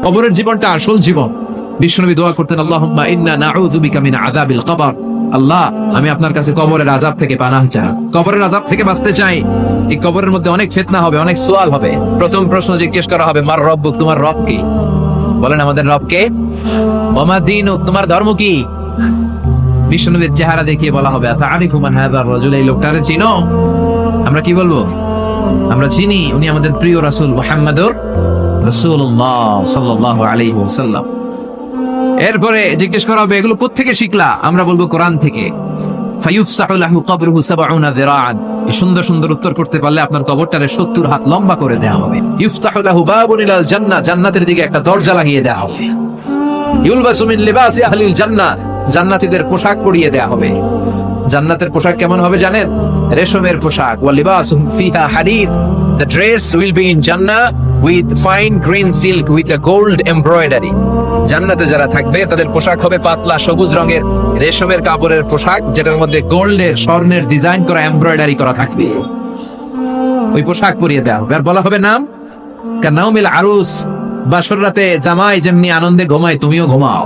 কবরের জীবনটা আসল জীবন। বিশ্বনবী দোয়া করতেন, আল্লাহুম্মা ইন্না নাউযু বিকা মিন আযাবিল কবর। আল্লাহ, আমি আপনার কাছে কবরের আযাব থেকে পানাহ চাই, কবরের আযাব থেকে বাঁচতে চাই। এই কবরের মধ্যে অনেক ফিতনা হবে, অনেক সওয়াল হবে। প্রথম প্রশ্ন জিজ্ঞেস করা হবে, মার রব্বুক, তোমার রব কে? বলেন, আমাদের রব কে? ওয়া মা দীনুক, তোমার ধর্ম কি? বিশ্বনবীর চেহারা দেখিয়ে বলা হবে, আতারিফু মান হাযার রাজুল, এই লোকটারে চিনো? আমরা কি বলবো? আমরা চিনি, উনি আমাদের প্রিয় রাসূল মুহাম্মাদুর রাসূলুল্লাহ সাল্লাল্লাহু আলাইহি ওয়াসাল্লাম। এরপরে জিজ্ঞেস করা হবে, এগুলো কোত্থেকে শিখলা? আমরা বলবো কোরআন থেকে। ফায়ুফসাহু লাহু কবরুহু ৭০ যিরাআন, এই সুন্দর সুন্দর উত্তর করতে পারলে আপনার কবরটারে ৭০ হাত লম্বা করে দেওয়া হবে। ইফতাহু লাহু বাবুন ইলাল জান্নাহ, জান্নাতের দিকে একটা দরজা লাগিয়ে দেওয়া হবে। ইউলবাসু মিন লিবাসি আহলিল জান্নাহ, জান্নাতীদের পোশাক পরিয়ে দেওয়া হবে। জান্নাতের পোশাক কেমন হবে জানেন? রেশমের পোশাক। ওয়া লিবাসুহুম ফিহা হারির, the dress will be in Jannah with fine green silk with a gold embroidery. জান্নাতে যারা থাকবে তাদের পোশাক হবে পাতলা সবুজ রঙের রেশমের কাপড়ের পোশাক, যেটার মধ্যে গোল্ডের, স্বর্ণের ডিজাইন করা, এমব্রয়ডারি করা থাকবে। ওই পোশাক পরিয়ে দেওয়া হবে। আর বলা হবে নাম কানাউমিল আরুস, বাসর রাতে জামাই যেমনি আনন্দে ঘুমায় তুমিও ঘুমাও।